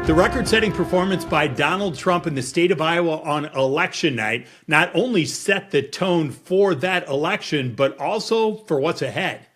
The record-setting performance by Donald Trump in the state of Iowa on election night not only set the tone for that election, but also for what's ahead.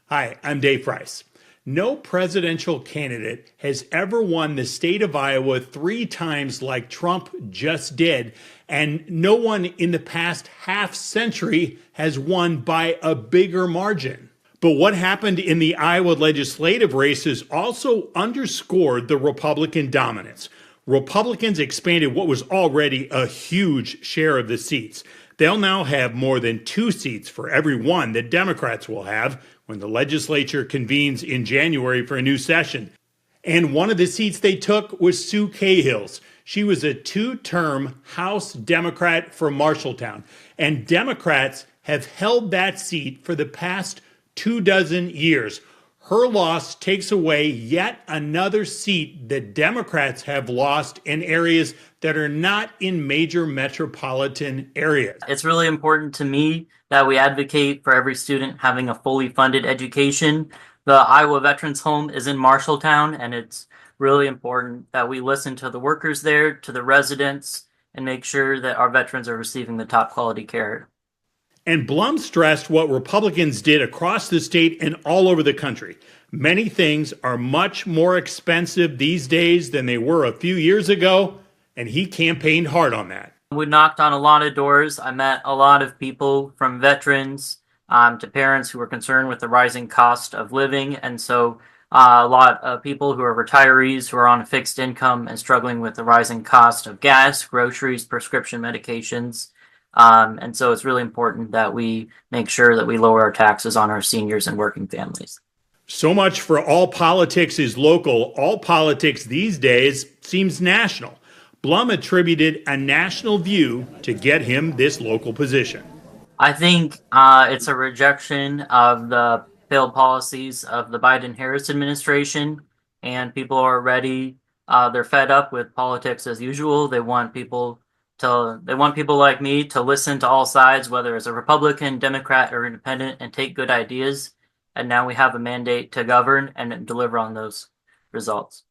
Hi, I'm Dave Price. No presidential candidate has ever won the state of Iowa 3 times like Trump just did, and no one in the past half century has won by a bigger margin. But what happened in the Iowa legislative races also underscored the Republican dominance. Republicans expanded what was already a huge share of the seats. They'll now have more than 2 seats for every one that Democrats will have when the legislature convenes in January for a new session. And one of the seats they took was Sue Cahill's. She was a 2-term House Democrat from Marshalltown, and Democrats have held that seat for the past 24 years. Her loss takes away yet another seat that Democrats have lost in areas that are not in major metropolitan areas. It's really important to me that we advocate for every student having a fully funded education. The Iowa Veterans Home is in Marshalltown, and it's really important that we listen to the workers there, to the residents, and make sure that our veterans are receiving the top quality care. And Blum stressed what Republicans did across the state and all over the country. Many things are much more expensive these days than they were a few years ago, and he campaigned hard on that. We knocked on a lot of doors. I met a lot of people, from veterans to parents who were concerned with the rising cost of living, and so a lot of people who are retirees who are on a fixed income and struggling with the rising cost of gas, groceries, prescription medications. And so it's really important that we make sure that we lower our taxes on our seniors and working families. So much for all politics is local. All politics these days seems national. Blum attributed a national view to get him this local position. I think it's a rejection of the failed policies of the Biden-Harris administration, and people are ready. They're fed up with politics as usual. They want people like me to listen to all sides, whether it's a Republican, Democrat, or Independent, and take good ideas. And now we have a mandate to govern and deliver on those results.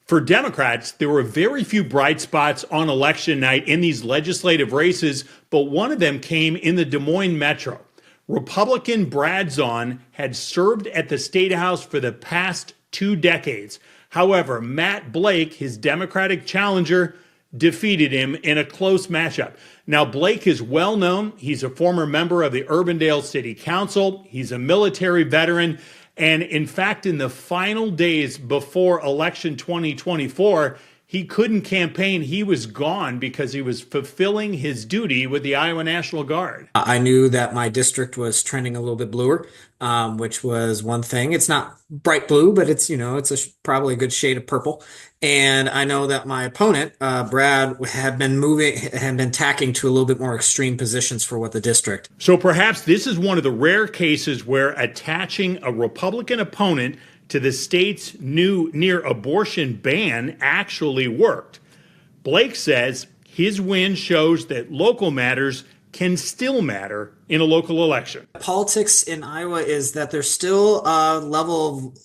For Democrats, there were very few bright spots on election night in these legislative races, but one of them came in the Des Moines Metro. Republican Brad Zaun had served at the State House for the past 2 decades. However, Matt Blake, his Democratic challenger, defeated him in a close matchup. Now, Blake is well known. He's a former member of the Urbandale City Council. He's a military veteran. And in fact, in the final days before election 2024, he couldn't campaign. He was gone because he was fulfilling his duty with the Iowa National Guard. I knew that my district was trending a little bit bluer, which was one thing. It's not bright blue, but it's probably a good shade of purple. And I know that my opponent, Brad, had been tacking to a little bit more extreme positions for what the district. So perhaps this is one of the rare cases where attaching a Republican opponent to the state's new near abortion ban actually worked. Blake says his win shows that local matters can still matter in a local election. Politics in Iowa is that there's still a level of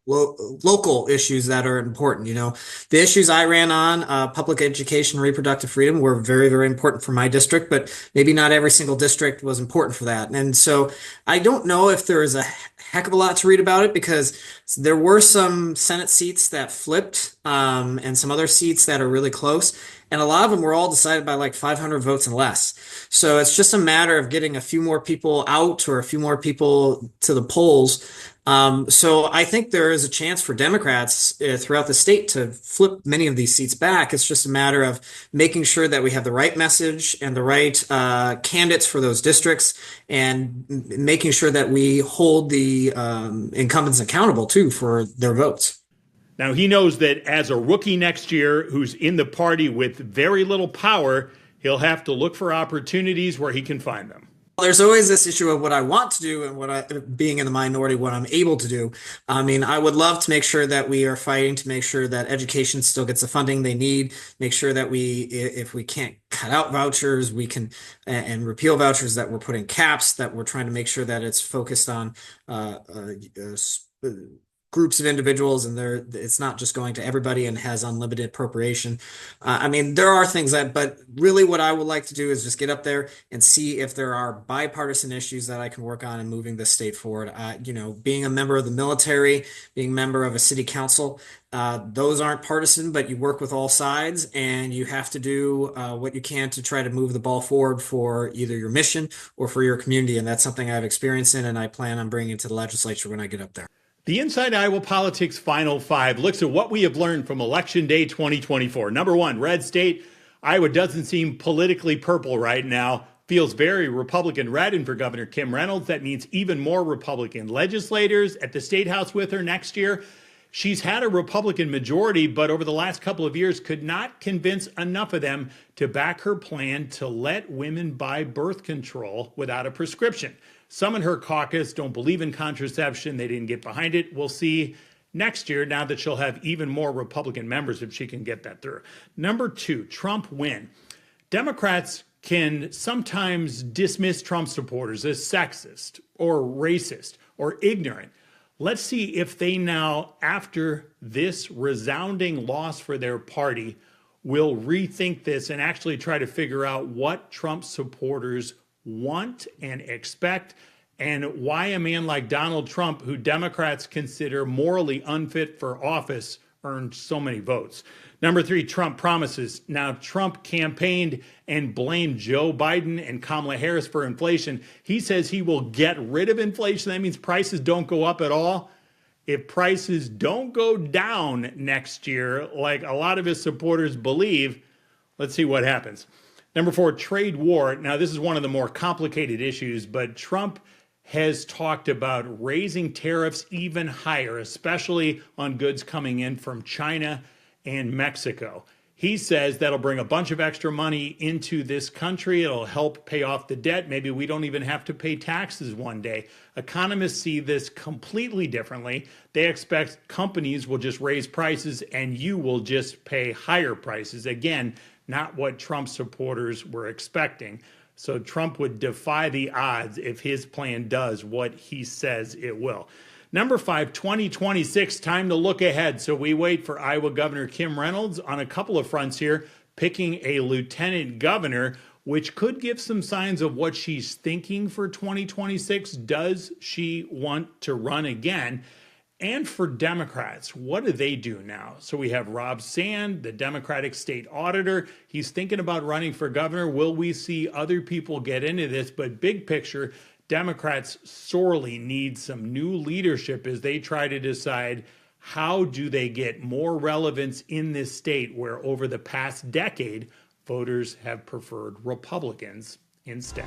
local issues that are important. The issues I ran on, public education, reproductive freedom, were very, very important for my district, but maybe not every single district was important for that. And so I don't know if there is a heck of a lot to read about it, because there were some Senate seats that flipped, and some other seats that are really close. And a lot of them were all decided by like 500 votes and less. So it's just a matter of getting a few more people out or a few more people to the polls. So I think there is a chance for Democrats throughout the state to flip many of these seats back. It's just a matter of making sure that we have the right message and the right candidates for those districts, and making sure that we hold the incumbents accountable too for their votes. Now, he knows that as a rookie next year who's in the party with very little power, he'll have to look for opportunities where he can find them. There's always this issue of what I want to do and being in the minority, what I'm able to do. I mean, I would love to make sure that we are fighting to make sure that education still gets the funding they need, make sure that if we can't cut out vouchers, we can, and repeal vouchers, that we're putting caps, that we're trying to make sure that it's focused on groups of individuals, and it's not just going to everybody and has unlimited appropriation. I mean, there are things but really what I would like to do is just get up there and see if there are bipartisan issues that I can work on in moving the state forward. Being a member of the military, being a member of a city council, those aren't partisan, but you work with all sides and you have to do what you can to try to move the ball forward for either your mission or for your community. And that's something I've experienced in, and I plan on bringing to the legislature when I get up there. The Inside Iowa Politics Final Five looks at what we have learned from Election Day 2024. Number one, red state. Iowa doesn't seem politically purple right now. Feels very Republican red. And for Governor Kim Reynolds, that means even more Republican legislators at the State House with her next year. She's had a Republican majority, but over the last couple of years could not convince enough of them to back her plan to let women buy birth control without a prescription. Some in her caucus don't believe in contraception. They didn't get behind it. We'll see next year, now that she'll have even more Republican members, if she can get that through. Number two, Trump win. Democrats can sometimes dismiss Trump supporters as sexist or racist or ignorant. Let's see if they now, after this resounding loss for their party, will rethink this and actually try to figure out what Trump supporters want and expect, and why a man like Donald Trump, who Democrats consider morally unfit for office, earned so many votes. Number three, Trump promises. Now, Trump campaigned and blamed Joe Biden and Kamala Harris for inflation. He says he will get rid of inflation. That means prices don't go up at all. If prices don't go down next year, like a lot of his supporters believe, let's see what happens. Number four, trade war. Now, this is one of the more complicated issues, but Trump has talked about raising tariffs even higher, especially on goods coming in from China and Mexico. He says that'll bring a bunch of extra money into this country. It'll help pay off the debt. Maybe we don't even have to pay taxes one day. Economists see this completely differently. They expect companies will just raise prices and you will just pay higher prices. Again, not what Trump supporters were expecting. So Trump would defy the odds if his plan does what he says it will. Number five, 2026, time to look ahead. So we wait for Iowa Governor Kim Reynolds on a couple of fronts here, picking a lieutenant governor, which could give some signs of what she's thinking for 2026. Does she want to run again? And for Democrats, what do they do now? So we have Rob Sand, the Democratic state auditor. He's thinking about running for governor. Will we see other people get into this? But big picture, Democrats sorely need some new leadership as they try to decide how do they get more relevance in this state where over the past decade, voters have preferred Republicans instead.